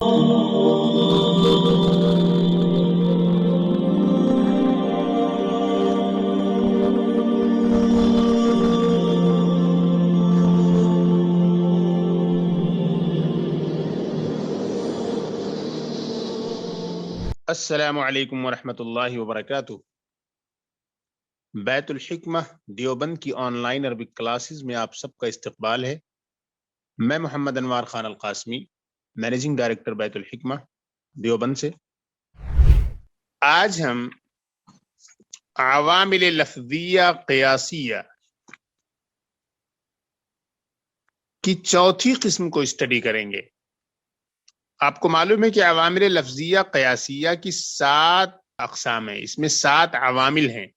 السلام علیکم ورحمۃ اللہ وبرکاتہ۔ بیت الحکمہ دیوبند کی آن لائن عربک کلاسز میں آپ سب کا استقبال ہے۔ میں محمد انوار خان القاسمی، مینیجنگ ڈائریکٹر بیت الحکمہ دیوبند سے۔ آج ہم عوامل لفظیہ قیاسیہ کی چوتھی قسم کو اسٹڈی کریں گے۔ آپ کو معلوم ہے کہ عوامل لفظیہ قیاسیہ کی 7 اقسام ہیں، اس میں 7 عوامل ہیں۔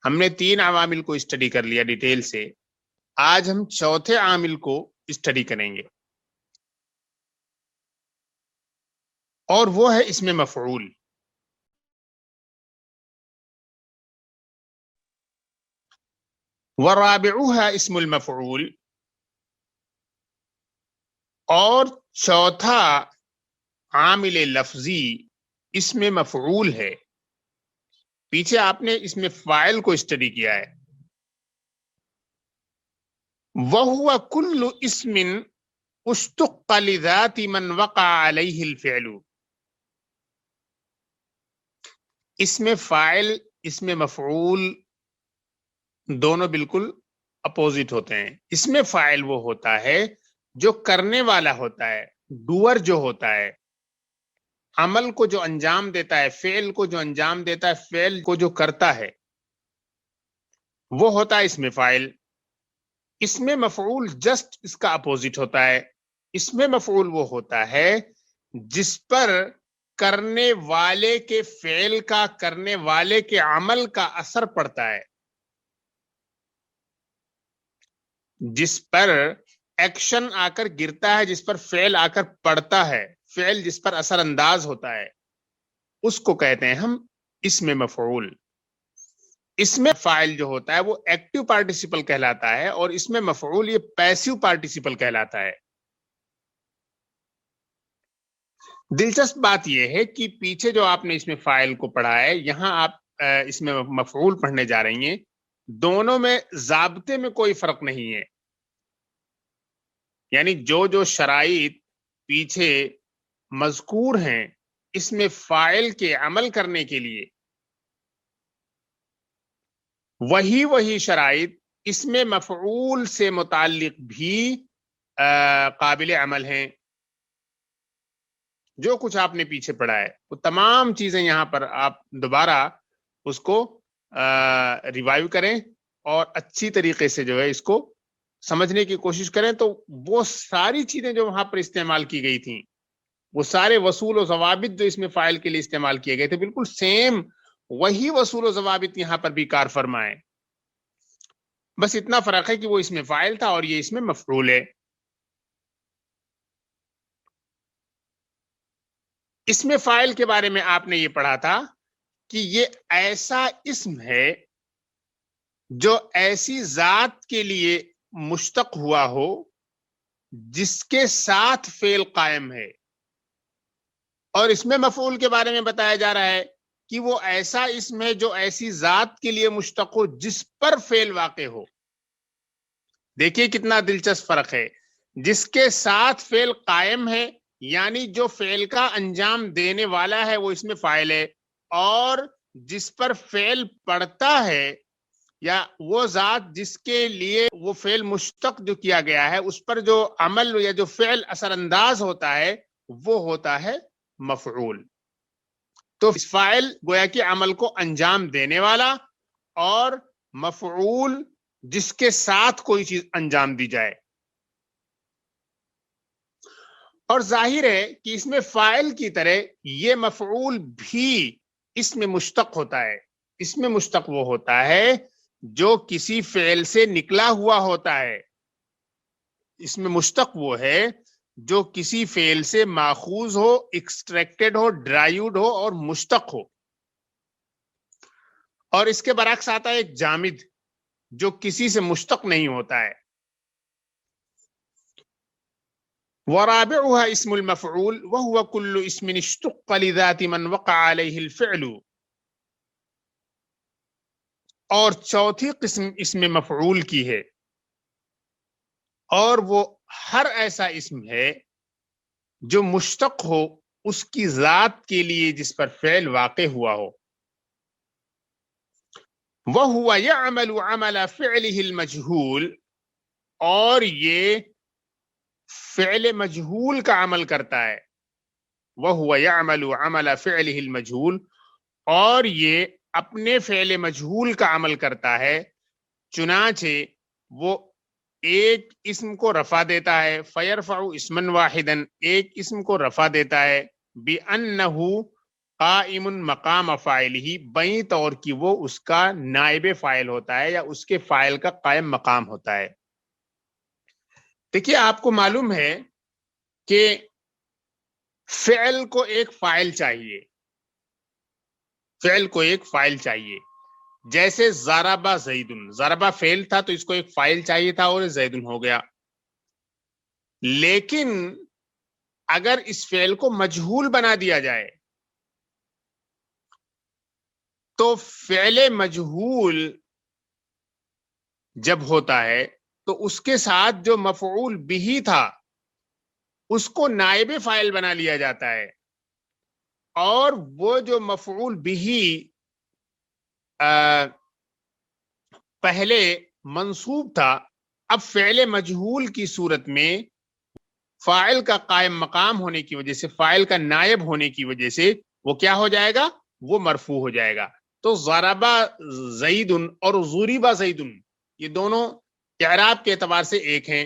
ہم نے 3 عوامل کو اسٹڈی کر لیا ڈیٹیل سے، آج ہم چوتھے عامل کو اسٹڈی کریں گے، اور وہ ہے اسم مفعول۔ ورابعها اسم المفعول، اور چوتھا عامل لفظی اسم مفعول ہے۔ پیچھے آپ نے اس میں فاعل کو اسٹڈی کیا ہے۔ وَهُوَ كُلُّ اسم اشتق لذات من وقع عليه الفعل۔ اسم فاعل اسم مفعول دونوں بالکل اپوزٹ ہوتے ہیں۔ اسم فاعل وہ ہوتا ہے جو کرنے والا ہوتا ہے، ڈوور جو ہوتا ہے، عمل کو جو انجام دیتا ہے، فعل کو جو انجام دیتا ہے، فعل کو جو کرتا ہے، وہ ہوتا ہے اسم فاعل۔ اسم مفعول جسٹ اس کا اپوزٹ ہوتا ہے۔ اسم مفعول وہ ہوتا ہے جس پر کرنے والے کے فعل کا، کرنے والے کے عمل کا اثر پڑتا ہے، جس پر ایکشن آ کر گرتا ہے، جس پر فعل آ کر پڑتا ہے، فعل جس پر اثر انداز ہوتا ہے، اس کو کہتے ہیں ہم اسم مفعول۔ اسم فاعل جو ہوتا ہے وہ ایکٹیو پارٹیسپل کہلاتا ہے، اور اسم مفعول یہ پیسیو پارٹیسپل کہلاتا ہے۔ دلچسپ بات یہ ہے کہ پیچھے جو آپ نے اسم فاعل کو پڑھا ہے، یہاں آپ اسم مفعول پڑھنے جا رہی ہیں، دونوں میں ضابطے میں کوئی فرق نہیں ہے۔ یعنی جو شرائط پیچھے مذکور ہیں اسم فاعل کے عمل کرنے کے لیے، وہی شرائط اسم مفعول سے متعلق بھی قابل عمل ہیں۔ جو کچھ آپ نے پیچھے پڑھا ہے وہ تمام چیزیں یہاں پر آپ دوبارہ اس کو ریوائیو کریں اور اچھی طریقے سے جو ہے اس کو سمجھنے کی کوشش کریں، تو وہ ساری چیزیں جو وہاں پر استعمال کی گئی تھیں، وہ سارے وصول و ضوابط جو اس میں فاعل کے لیے استعمال کیے گئے تھے، بالکل سیم وہی وصول و ضوابط یہاں پر بھی کار فرما ہے۔ بس اتنا فرق ہے کہ وہ اس میں فاعل تھا اور یہ اس میں مفعول ہے۔ اس میں فاعل کے بارے میں آپ نے یہ پڑھا تھا کہ یہ ایسا اسم ہے جو ایسی ذات کے لیے مشتق ہوا ہو جس کے ساتھ فعل قائم ہے، اور اس میں مفعول کے بارے میں بتایا جا رہا ہے کہ وہ ایسا اسم ہے جو ایسی ذات کے لیے مشتق ہو جس پر فعل واقع ہو۔ دیکھیے کتنا دلچسپ فرق ہے۔ جس کے ساتھ فعل قائم ہے یعنی جو فعل کا انجام دینے والا ہے وہ اس میں فاعل ہے، اور جس پر فعل پڑتا ہے یا وہ ذات جس کے لیے وہ فعل مشتق جو کیا گیا ہے اس پر جو عمل یا جو فعل اثر انداز ہوتا ہے وہ ہوتا ہے مفعول۔ تو فاعل گویا کہ عمل کو انجام دینے والا، اور مفعول جس کے ساتھ کوئی چیز انجام دی جائے۔ اور ظاہر ہے کہ اس میں فاعل کی طرح یہ مفعول بھی اس میں مشتق ہوتا ہے۔ اس میں مشتق وہ ہوتا ہے جو کسی فعل سے نکلا ہوا ہوتا ہے۔ اس میں مشتق وہ ہے جو کسی فعل سے ماخوذ ہو، ایکسٹریکٹڈ ہو، ڈرائیوڈ ہو اور مشتق ہو۔ اور اس کے برعکس آتا ہے ایک جامد جو کسی سے مشتق نہیں ہوتا ہے۔ ورابعها اسم المفعول وهو كل اسم اشتق لذات من وقع عليه الفعل. اور چوتھی قسم اسم مفعول کی ہے، اور وہ ہر ایسا اسم ہے جو مشتق ہو اس کی ذات کے لیے جس پر فعل واقع ہوا ہو. وَهُوَ يَعْمَلُ عَمَلَ فِعْلِهِ الْمَجْهُولِ، اور یہ فعل مجہول کا عمل کرتا ہے. وَهُوَ يَعْمَلُ عَمَلَ فِعْلِهِ الْمَجْهُولِ، اور یہ اپنے فعل مجہول کا عمل کرتا ہے. چنانچہ وہ ایک اسم کو رفع دیتا ہے، فَيَرْفَعُ اسْمًا وَاحِدًا، ایک اسم کو رفع دیتا ہے، بِأَنَّهُ قائم مقام فاعلہ، بیں طور کی وہ اس کا نائب فاعل ہوتا ہے یا اس کے فاعل کا قائم مقام ہوتا ہے. دیکھیے آپ کو معلوم ہے کہ فعل کو ایک فاعل چاہیے، فعل کو ایک فاعل چاہیے. جیسے ضربہ زیدن، ضربہ فعل تھا تو اس کو ایک فاعل چاہیے تھا اور زیدن ہو گیا. لیکن اگر اس فعل کو مجہول بنا دیا جائے تو فعل مجہول جب ہوتا ہے تو اس کے ساتھ جو مفعول بھی تھا اس کو نائب فاعل بنا لیا جاتا ہے، اور وہ جو مفعول بھی پہلے منصوب تھا اب فعل مجہول کی صورت میں فاعل کا قائم مقام ہونے کی وجہ سے، فاعل کا نائب ہونے کی وجہ سے وہ کیا ہو جائے گا؟ وہ مرفوع ہو جائے گا. تو ضربہ زیدن اور ضربہ زیدن یہ دونوں اعراب کے اعتبار سے ایک ہیں،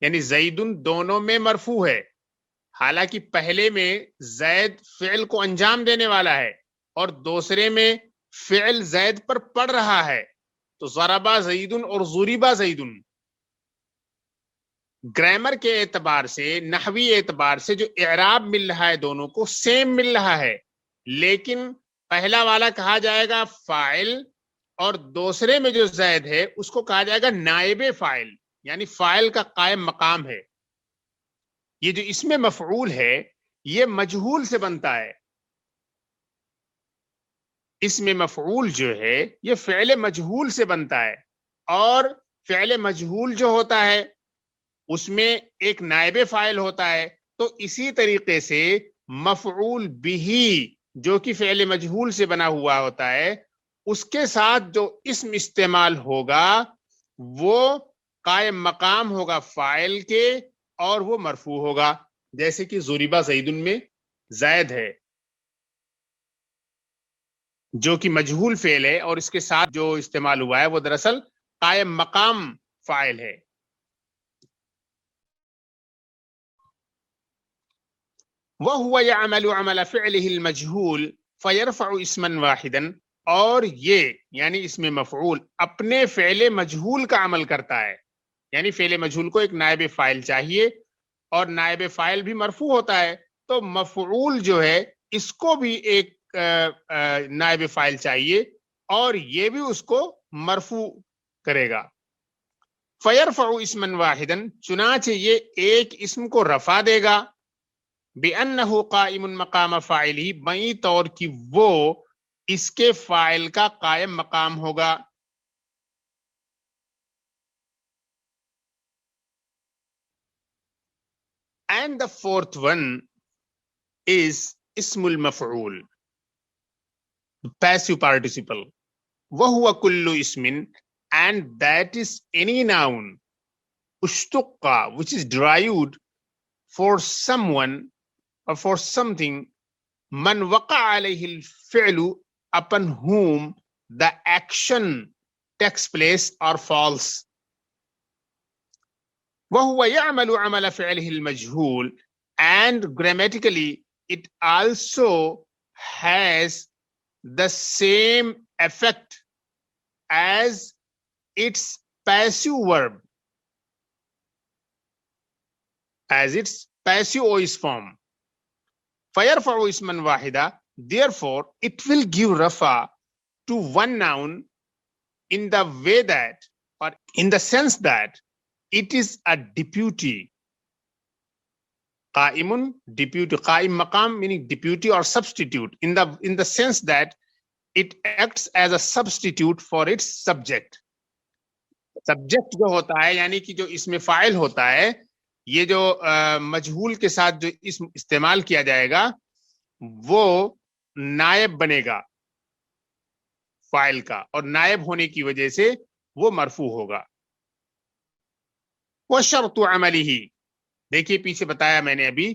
یعنی زیدن دونوں میں مرفوع ہے، حالانکہ پہلے میں زید فعل کو انجام دینے والا ہے اور دوسرے میں فعل زید پر پڑ رہا ہے. تو ضربہ زیدن اور ضربہ زیدن گرامر کے اعتبار سے، نحوی اعتبار سے جو اعراب مل رہا ہے دونوں کو سیم مل رہا ہے، لیکن پہلا والا کہا جائے گا فاعل اور دوسرے میں جو زید ہے اس کو کہا جائے گا نائب فاعل، یعنی فاعل کا قائم مقام ہے. یہ جو اس میں مفعول ہے یہ مجہول سے بنتا ہے. اس میں مفعول جو ہے یہ فعل مجہول سے بنتا ہے، اور فعل مجہول جو ہوتا ہے اس میں ایک نائب فاعل ہوتا ہے. تو اسی طریقے سے مفعول بھی جو کہ فعل مجہول سے بنا ہوا ہوتا ہے اس کے ساتھ جو اسم استعمال ہوگا وہ قائم مقام ہوگا فاعل کے اور وہ مرفوع ہوگا. جیسے کہ ضربہ زیدن میں زید ہے جو کہ مجہول فعل ہے اور اس کے ساتھ جو استعمال ہوا ہے وہ دراصل قائم مقام فاعل ہے. وَهُوَ يَعْمَلُ عَمَلَ فِعْلِهِ الْمَجْهُولِ فَيَرْفَعُ اسْمًا وَاحِدًا، اور یہ یعنی اس میں مفعول اپنے فعل مجہول کا عمل کرتا ہے، یعنی فعل مجہول کو ایک نائب فاعل چاہیے اور نائب فاعل بھی مرفوع ہوتا ہے، تو مفعول جو ہے اس کو بھی ایک نائب فاعل چاہیے اور یہ بھی اس کو مرفوع کرے گا. فَيَرْفَعُ اسْمًا وَاحِدًا، چنانچہ یہ ایک اسم کو رفع دے گا، بِأَنَّهُ قَائِمٌ مَقَامَ فَاعِلِهِ، بیں طور کی وہ اس کے فاعل کا قائم مقام ہوگا. And the fourth one is اسم المفعول، passive participle. وَهُوَ كُلُّ اسم، and that is any noun اشتق which is derived for someone or for something من وقع عليه الفعل upon whom the action takes place or falls. وهو يعمل عمل فعله المجهول، and grammatically it also has the same effect as its passive verb, as its passive voice form. فَيَرْفَعُ اسْمًا وَاحِدًا، therefore it will give rafa to one noun in the way that, or in the sense that it is a deputy قائم deputy, قائم مقام meaning deputy or substitute in the sense that it acts as a substitute for its subject. Subject جو ہوتا ہے یعنی کہ جو اس میں فاعل ہوتا ہے، یہ جو مجہول کے ساتھ جو اسم استعمال کیا جائے گا وہ نائب بنے گا فاعل کا، اور نائب ہونے کی وجہ سے وہ مرفوع ہوگا. وشرط عملہ، دیکھیے پیچھے بتایا میں نے ابھی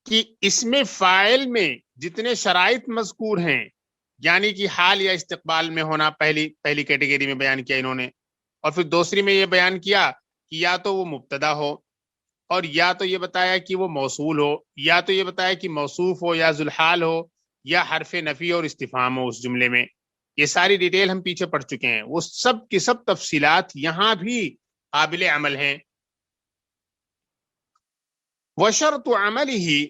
کہ اس میں فاعل میں جتنے شرائط مذکور ہیں، یعنی کہ حال یا استقبال میں ہونا پہلی کیٹیگری میں بیان کیا انہوں نے، اور پھر دوسری میں یہ بیان کیا کہ یا تو وہ مبتدا ہو، اور یا تو یہ بتایا کہ وہ موصول ہو، یا تو یہ بتایا کہ موصوف ہو یا ذوالحال ہو یا حرف نفی اور استفہام ہو اس جملے میں. یہ ساری ڈیٹیل ہم پیچھے پڑھ چکے ہیں، وہ سب کی سب تفصیلات یہاں بھی قابل عمل ہیں. وشرط عملہ،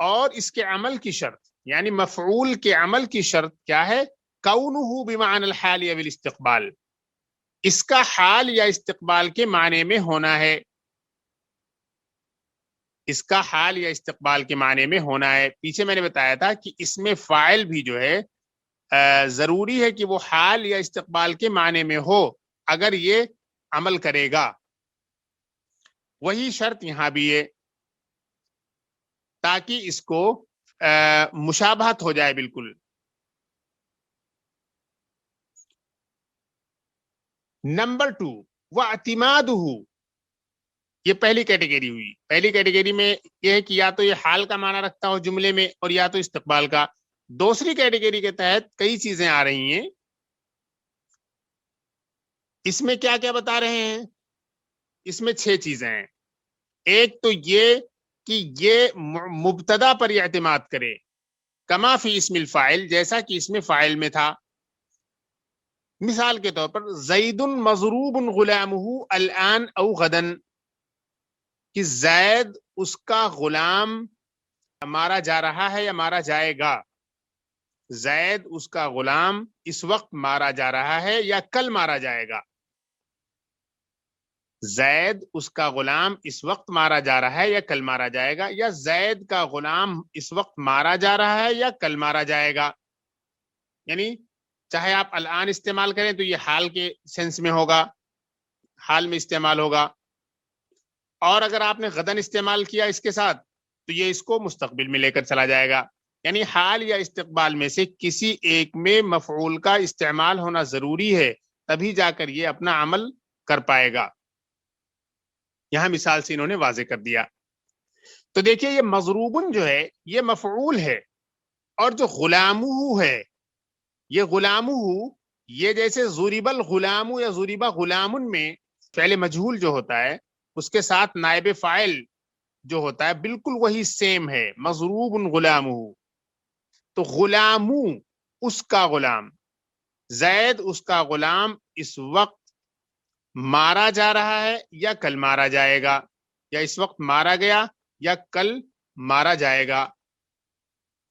اور اس کے عمل کی شرط یعنی مفعول کے عمل کی شرط کیا ہے؟ کونہ بمعنی الحال یا بالاستقبال، اس کا حال یا استقبال کے معنی میں ہونا ہے. اس کا حال یا استقبال کے معنی میں ہونا ہے. پیچھے میں نے بتایا تھا کہ اس میں فاعل بھی جو ہے ضروری ہے کہ وہ حال یا استقبال کے معنی میں ہو اگر یہ عمل کرے گا. وہی شرط یہاں بھی ہے تاکہ اس کو مشابہت ہو جائے بالکل. نمبر 2 واعتمادہ، یہ پہلی کیٹیگری ہوئی. پہلی کیٹیگری میں یہ ہے کہ یا تو یہ حال کا معنی رکھتا ہو جملے میں اور یا تو استقبال کا. دوسری کیٹیگری کے تحت کئی چیزیں آ رہی ہیں. اس میں کیا کیا بتا رہے ہیں؟ اس میں 6 چیزیں ہیں. ایک تو یہ کہ یہ مبتدا پر اعتماد کرے، کما فی اسم الفاعل، جیسا کہ اس میں فاعل میں تھا. مثال کے طور پر زید مضروب غلامہ الان او غدن، کہ زید اس کا غلام مارا جا رہا ہے یا مارا جائے گا. زید اس کا غلام اس وقت مارا جا رہا ہے یا کل مارا جائے گا. زید اس کا غلام اس وقت مارا جا رہا ہے یا کل مارا جائے گا، یا زید کا غلام اس وقت مارا جا رہا ہے یا کل مارا جائے گا. یعنی چاہے آپ الان استعمال کریں تو یہ حال کے سینس میں ہوگا، حال میں استعمال ہوگا، اور اگر آپ نے غدن استعمال کیا اس کے ساتھ تو یہ اس کو مستقبل میں لے کر چلا جائے گا. یعنی حال یا استقبال میں سے کسی ایک میں مفعول کا استعمال ہونا ضروری ہے، تبھی جا کر یہ اپنا عمل کر پائے گا. یہاں مثال سے انہوں نے واضح کر دیا. تو دیکھیے یہ مضروبن جو ہے یہ مفعول ہے، اور جو غلامہ ہے یہ غلامہ، یہ جیسے ضرب الغلام یا ضرب غلام میں فعل مجہول جو ہوتا ہے اس کے ساتھ نائب فاعل جو ہوتا ہے بالکل وہی سیم ہے، مضروب غلامہ. تو غلامو اس کا غلام، زید اس کا غلام اس وقت مارا جا رہا ہے یا کل مارا جائے گا، یا اس وقت مارا گیا یا کل مارا جائے گا،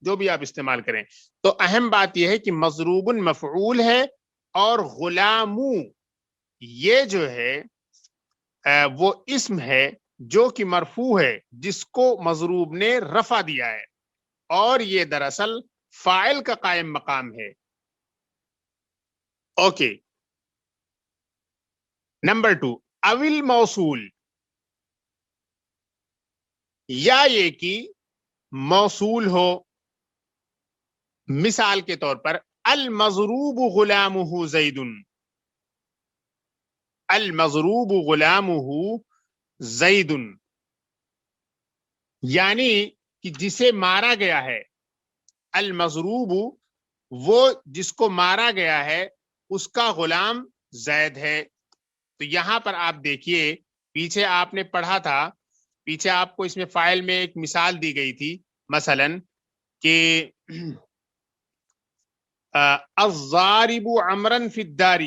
جو بھی آپ استعمال کریں. تو اہم بات یہ ہے کہ مضروب مفعول ہے، اور غلامو یہ جو ہے وہ اسم ہے جو کہ مرفوع ہے، جس کو مضروب نے رفع دیا ہے، اور یہ دراصل فاعل کا قائم مقام ہے. اوکے. نمبر 2 اول موصول، یا یہ کہ موصول ہو. مثال کے طور پر المضروب غلامہ زید، المضروب غلامہ زید، یعنی کہ جسے مارا گیا ہے. المضروب وہ جس کو مارا گیا ہے اس کا غلام زید ہے. تو یہاں پر آپ دیکھیے پیچھے آپ نے پڑھا تھا، پیچھے آپ کو اس میں فاعل میں ایک مثال دی گئی تھی، مثلا کہ الضارب عمرا فی الدار.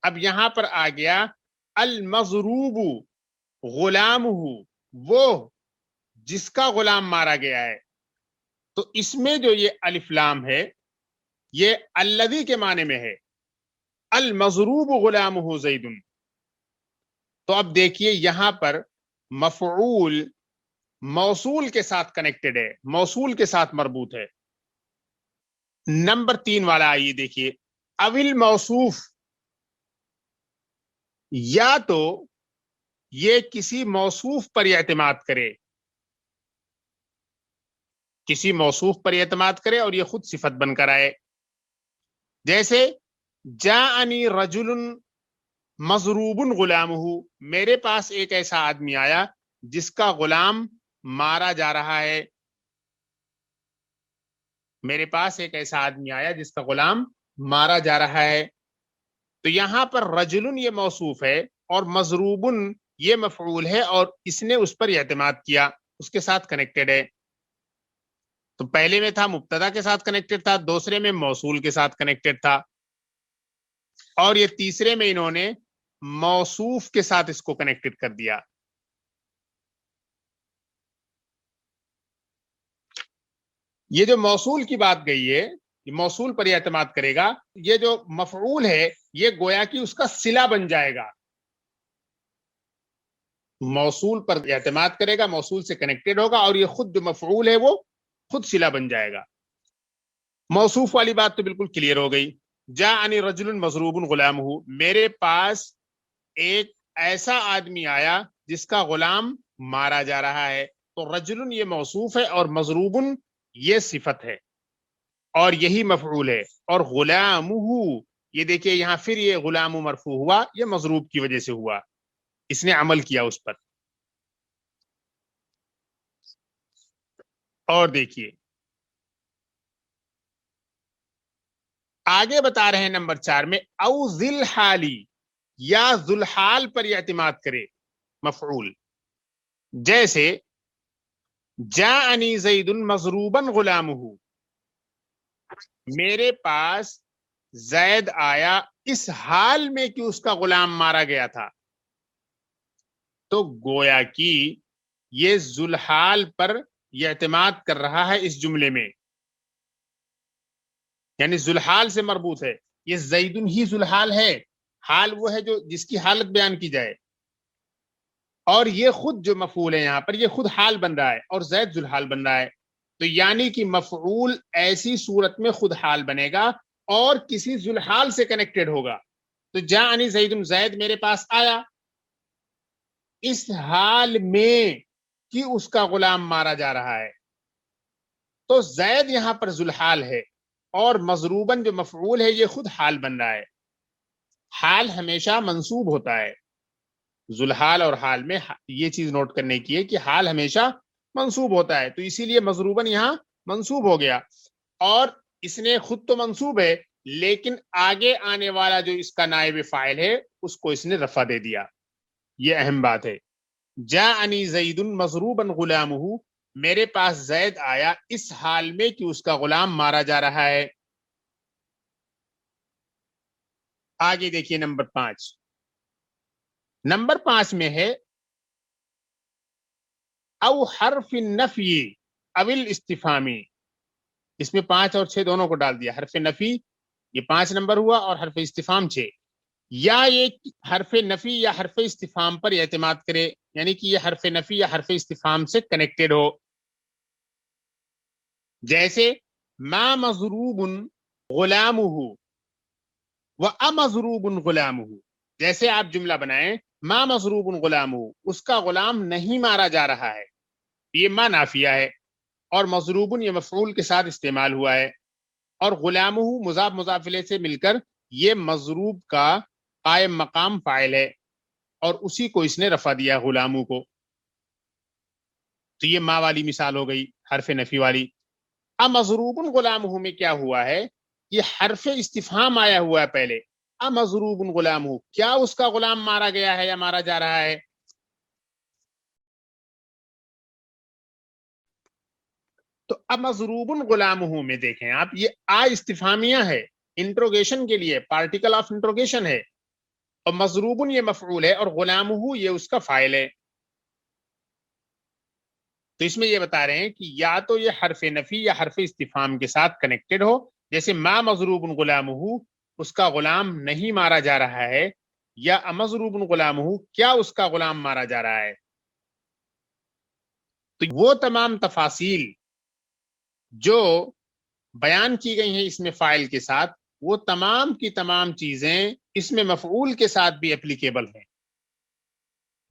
اب یہاں پر آ گیا المضروب غلامہ، وہ جس کا غلام مارا گیا ہے. تو اس میں جو یہ الف لام ہے یہ الذی کے معنی میں ہے، المضروب غلامہ زید. تو اب دیکھیے یہاں پر مفعول موصول کے ساتھ کنیکٹڈ ہے، موصول کے ساتھ مربوط ہے۔ نمبر 3 والا آئیے دیکھیے، اول موصوف، یا تو یہ کسی موصوف پر اعتماد کرے، کسی موصوف پر اعتماد کرے اور یہ خود صفت بن کر آئے، جیسے جاءنی رجل مضروب غلامہ، میرے پاس ایک ایسا آدمی آیا جس کا غلام مارا جا رہا ہے، میرے پاس ایک ایسا آدمی آیا جس کا غلام مارا جا رہا ہے۔ تو یہاں پر رجل یہ موصوف ہے اور مضروب یہ مفعول ہے، اور اس نے اس پر اعتماد کیا، اس کے ساتھ کنیکٹڈ ہے۔ تو پہلے میں تھا مبتدا کے ساتھ کنیکٹڈ تھا، دوسرے میں موصول کے ساتھ کنیکٹڈ تھا، اور یہ تیسرے میں انہوں نے موصوف کے ساتھ اس کو کنیکٹڈ کر دیا۔ یہ جو موصول کی بات گئی ہے، یہ موصول پر اعتماد کرے گا، یہ جو مفعول ہے یہ گویا کہ اس کا صلہ بن جائے گا، موصول پر اعتماد کرے گا، موصول سے کنیکٹڈ ہوگا، اور یہ خود جو مفعول ہے وہ خود صلہ بن جائے گا۔ موصوف والی بات تو بالکل کلیئر ہو گئی۔ جاءنی رجل مضروب غلامہ، میرے پاس ایک ایسا آدمی آیا جس کا غلام مارا جا رہا ہے، تو رجل یہ موصوف ہے اور مضروب یہ صفت ہے، اور یہی مفعول ہے، اور غلامہ، یہ دیکھیے یہاں پھر یہ غلام مرفوع ہوا، یہ مضروب کی وجہ سے ہوا، اس نے عمل کیا اس پر۔ اور دیکھیے آگے بتا رہے ہیں نمبر 4 میں، او ذل حالی، یا ذوالحال پر اعتماد کرے مفعول، جیسے جاءنی زید مضروبا غلامہ، میرے پاس زید آیا اس حال میں کہ اس کا غلام مارا گیا تھا، تو گویا کہ یہ ذوالحال پر یہ اعتماد کر رہا ہے اس جملے میں، یعنی ذوالحال سے مربوط ہے، یہ زیدن ہی ذوالحال ہے، حال وہ ہے جو جس کی حالت بیان کی جائے، اور یہ خود جو مفعول ہے یہاں پر یہ خود حال بن رہا ہے، اور زید ذوالحال بن رہا ہے، تو یعنی کہ مفعول ایسی صورت میں خود حال بنے گا اور کسی ذوالحال سے کنیکٹڈ ہوگا۔ تو جاءنی زید، زید میرے پاس آیا اس حال میں کہ اس کا غلام مارا جا رہا ہے، تو زید یہاں پر ذوالحال ہے، اور مضروباً جو مفعول ہے یہ خود حال بن رہا ہے۔ حال ہمیشہ منصوب ہوتا ہے، ذوالحال اور حال میں یہ چیز نوٹ کرنے کی ہے کہ حال ہمیشہ منصوب ہوتا ہے، تو اسی لیے مضروباً یہاں منصوب ہو گیا، اور اس نے خود تو منصوب ہے لیکن آگے آنے والا جو اس کا نائب فاعل ہے اس کو اس نے رفع دے دیا، یہ اہم بات ہے۔ جاءنی زید مضروبا غلامہ، میرے پاس زید آیا اس حال میں کہ اس کا غلام مارا جا رہا ہے۔ آگے دیکھیے نمبر 5، نمبر 5 میں ہے او حرف النفی او الاستفہامی، اس میں 5 اور 6 دونوں کو ڈال دیا، حرف نفی یہ 5 نمبر ہوا اور حرف استفہام 6، یا یہ حرف نفی یا حرف استفہام پر اعتماد کرے، یعنی کہ یہ حرف نفی یا حرف استفہام سے کنیکٹڈ ہو، جیسے ما مضروب غلامہ و امضروب غلامہ، جیسے آپ جملہ بنائیں ما مضروب غلامہ، اس کا غلام نہیں مارا جا رہا ہے، یہ ما نافیہ ہے، اور مضروب یہ مفعول کے ساتھ استعمال ہوا ہے، اور غلامہ مضاف مضاف الیہ سے مل کر یہ مضروب کا قائم مقام فاعل ہے، اور اسی کو اس نے رفع دیا غلاموں کو، تو یہ ما والی مثال ہو گئی حرف نفی والی۔ امضروب غلامہ میں کیا ہوا ہے، یہ حرف استفہام آیا ہوا ہے پہلے، امضروب غلامہ، کیا اس کا غلام مارا گیا ہے یا مارا جا رہا ہے، تو امضروب غلامہ میں دیکھیں آپ یہ استفہامیہ ہے، انٹروگیشن کے لیے، پارٹیکل آف انٹروگیشن ہے، اور مضروب یہ مفعول ہے اور غلامہ یہ اس کا فاعل ہے، تو اس میں یہ بتا رہے ہیں کہ یا تو یہ حرف نفی یا حرف استفہام کے ساتھ کنیکٹڈ ہو، جیسے ما مضروب غلامہ، اس کا غلام نہیں مارا جا رہا ہے، یا امضروب غلامہ، کیا اس کا غلام مارا جا رہا ہے، تو وہ تمام تفاصیل جو بیان کی گئی ہیں اس میں فاعل کے ساتھ، وہ تمام کی تمام چیزیں اس میں مفعول کے ساتھ بھی اپلیکیبل ہیں.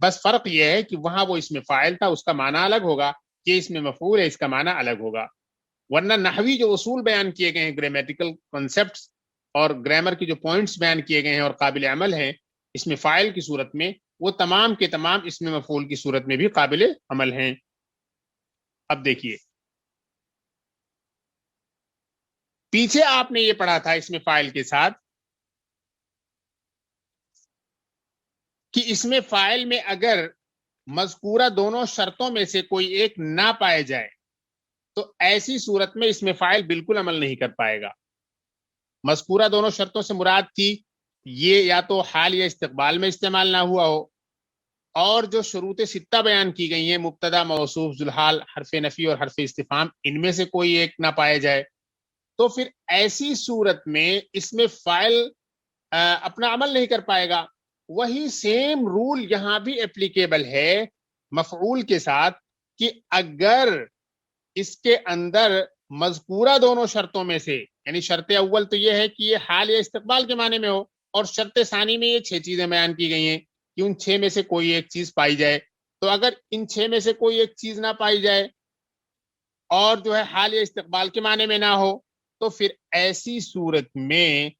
بس فرق یہ ہے کہ وہاں وہ اس میں فاعل تھا، اس کا معنی الگ ہوگا، کہ اس میں مفعول ہے، اس کا معنی الگ ہوگا. ورنہ نحوی جو اصول بیان کیے گئے ہیں، گرامیٹیکل کنسپٹس اور گرامر کے جو پوائنٹس بیان کیے گئے ہیں اور قابل عمل ہیں اس میں فاعل کی صورت میں، وہ تمام کے تمام اس میں مفعول کی صورت میں بھی قابل عمل ہیں. اب دیکھیے پیچھے آپ نے یہ پڑھا تھا اس میں فاعل کے ساتھ کہ اس میں فاعل میں اگر مذکورہ دونوں شرطوں میں سے کوئی ایک نہ پائے جائے تو ایسی صورت میں اس میں فاعل بالکل عمل نہیں کر پائے گا. مذکورہ دونوں شرطوں سے مراد تھی یہ یا تو حال یا استقبال میں استعمال نہ ہوا ہو، اور جو شروط ستہ بیان کی گئی ہیں مبتدا، موصوف، ذوالحال، حرف نفی اور حرف استفہام، ان میں سے کوئی ایک نہ پائے جائے تو پھر ایسی صورت میں اس میں فاعل اپنا عمل نہیں کر پائے گا. وہی سیم رول یہاں بھی اپلیکیبل ہے مفعول کے ساتھ کہ اگر اس کے اندر مذکورہ دونوں شرطوں میں سے، یعنی شرط اول تو یہ ہے کہ یہ حال یا استقبال کے معنی میں ہو، اور شرط ثانی میں یہ 6 چیزیں بیان کی گئی ہیں کہ ان 6 میں سے کوئی ایک چیز پائی جائے. تو اگر ان 6 میں سے کوئی ایک چیز نہ پائی جائے اور جو ہے حال یا استقبال کے معنی میں نہ ہو تو پھر ایسی صورت میں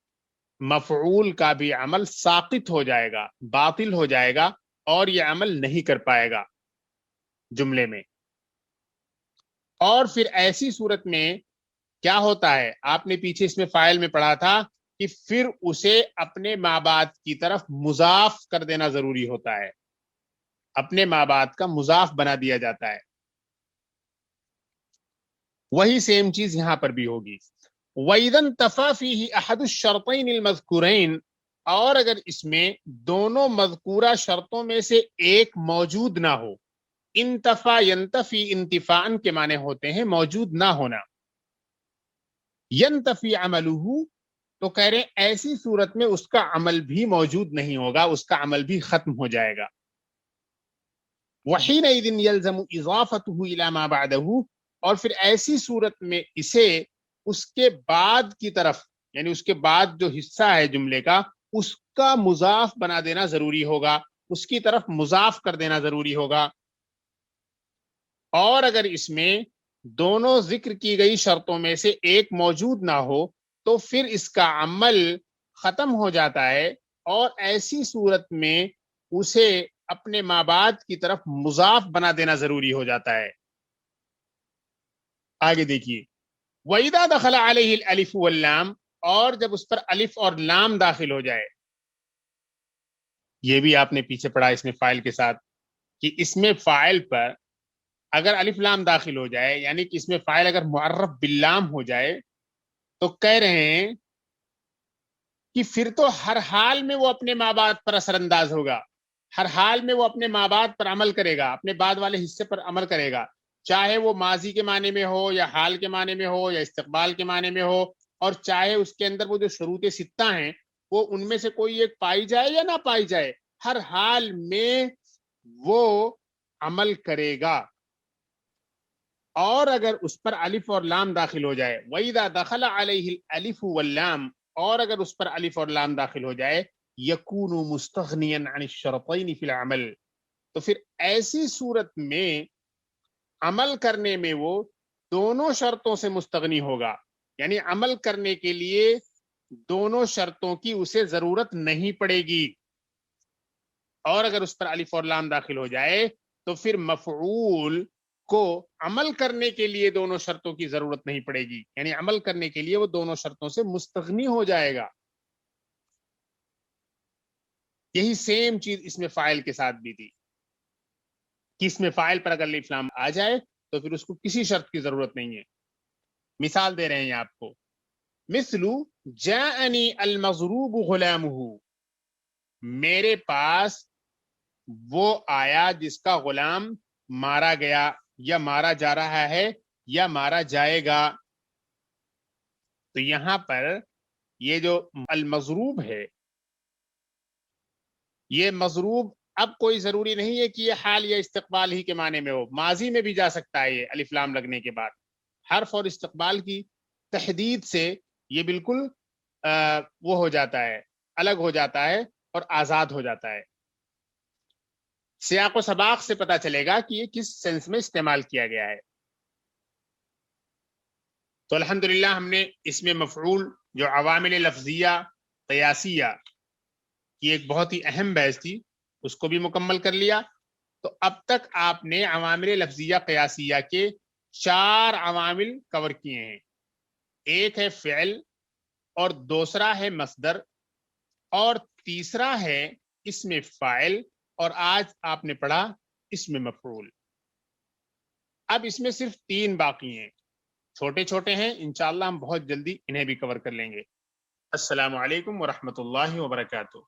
مفعول کا بھی عمل ساقط ہو جائے گا، باطل ہو جائے گا، اور یہ عمل نہیں کر پائے گا جملے میں. اور پھر ایسی صورت میں کیا ہوتا ہے، آپ نے پیچھے اس میں فاعل میں پڑھا تھا کہ پھر اسے اپنے ما بعد کی طرف مضاف کر دینا ضروری ہوتا ہے، اپنے ما بعد کا مضاف بنا دیا جاتا ہے. وہی سیم چیز یہاں پر بھی ہوگی. وَإِذَا انْتَفَى فِيهِ أَحَدُ الشَّرْطَيْنِ الْمَذْكُورَيْنِ، اور اگر اس میں دونوں مذکورہ شرطوں میں سے ایک موجود نہ ہو. انتفا ینتفی انتفاعن کے معنی ہوتے ہیں موجود نہ ہونا. ینتفی عملہ تو کہہ رہے ہیں ایسی صورت میں اس کا عمل بھی موجود نہیں ہوگا، اس کا عمل بھی ختم ہو جائے گا. وحینئذ یلزم اضافتہ الی ما بعدہ، اور پھر ایسی صورت میں اسے اس کے بعد کی طرف، یعنی اس کے بعد جو حصہ ہے جملے کا، اس کا مضاف بنا دینا ضروری ہوگا، اس کی طرف مضاف کر دینا ضروری ہوگا. اور اگر اس میں دونوں ذکر کی گئی شرطوں میں سے ایک موجود نہ ہو تو پھر اس کا عمل ختم ہو جاتا ہے، اور ایسی صورت میں اسے اپنے ما بعد کی طرف مضاف بنا دینا ضروری ہو جاتا ہے. آگے دیکھیے وَإِذَا دَخَلَ عَلَيْهِ الْأَلِفُ وَاللَّامُ، اور جب اس پر الف اور لام داخل ہو جائے. یہ بھی آپ نے پیچھے پڑھا اس میں فاعل کے ساتھ کہ اس میں فاعل پر اگر الف لام داخل ہو جائے، یعنی کہ اس میں فاعل اگر معرف باللام ہو جائے تو کہہ رہے ہیں کہ پھر تو ہر حال میں وہ اپنے ماں باپ پر اثر انداز ہوگا، ہر حال میں وہ اپنے ماں باپ پر عمل کرے گا، اپنے بعد والے حصے پر عمل کرے گا، چاہے وہ ماضی کے معنی میں ہو یا حال کے معنی میں ہو یا استقبال کے معنی میں ہو، اور چاہے اس کے اندر وہ جو شروط ستہ ہیں وہ ان میں سے کوئی ایک پائی جائے یا نہ پائی جائے، ہر حال میں وہ عمل کرے گا. اور اگر اس پر الف اور لام داخل ہو جائے، وَإِذَا دَخَلَ عَلَيْهِ الْأَلِفُ وَاللَّامُ، اور اگر اس پر الف اور لام داخل ہو جائے، يَكُونُ مُسْتَغْنِيًا عَنِ الشَّرْطَيْنِ فِي الْعَمَلِ، تو پھر ایسی صورت میں عمل کرنے میں وہ دونوں شرطوں سے مستغنی ہوگا، یعنی عمل کرنے کے لیے دونوں شرطوں کی اسے ضرورت نہیں پڑے گی. اور اگر اس پر الف اور لام داخل ہو جائے تو پھر مفعول کو عمل کرنے کے لیے دونوں شرطوں کی ضرورت نہیں پڑے گی، یعنی عمل کرنے کے لیے وہ دونوں شرطوں سے مستغنی ہو جائے گا. یہی سیم چیز اس میں فاعل کے ساتھ بھی تھی کہ اس میں فاعل پر اگر الف لام آ جائے تو پھر اس کو کسی شرط کی ضرورت نہیں ہے. مثال دے رہے ہیں آپ کو، مثلو جاءنی المضروب غلامہ، میرے پاس وہ آیا جس کا غلام مارا گیا یا مارا جا رہا ہے یا مارا جائے گا. تو یہاں پر یہ جو المضروب ہے، یہ مضروب اب کوئی ضروری نہیں ہے کہ یہ حال یا استقبال ہی کے معنی میں ہو، ماضی میں بھی جا سکتا ہے یہ الف لام لگنے کے بعد۔ حرف اور استقبال کی تحدید سے یہ بالکل وہ ہو جاتا ہے، الگ ہو جاتا ہے اور آزاد ہو جاتا ہے۔ سیاق و سباق سے پتہ چلے گا کہ یہ کس سینس میں استعمال کیا گیا ہے۔ تو الحمدللہ ہم نے اس میں مفعول جو عوامل لفظیہ قیاسیہ کی ایک بہت ہی اہم بحث تھی اس کو بھی مکمل کر لیا۔ تو اب تک آپ نے عوامل لفظیہ قیاسیہ کے 4 عوامل کور کیے ہیں، ایک ہے فعل اور دوسرا ہے مصدر اور تیسرا ہے اسم فاعل اور آج آپ نے پڑھا اسم مفعول۔ اب اس میں صرف 3 باقی ہیں، چھوٹے چھوٹے ہیں، انشاءاللہ ہم بہت جلدی انہیں بھی کور کر لیں گے۔ السلام علیکم ورحمۃ اللہ وبرکاتہ۔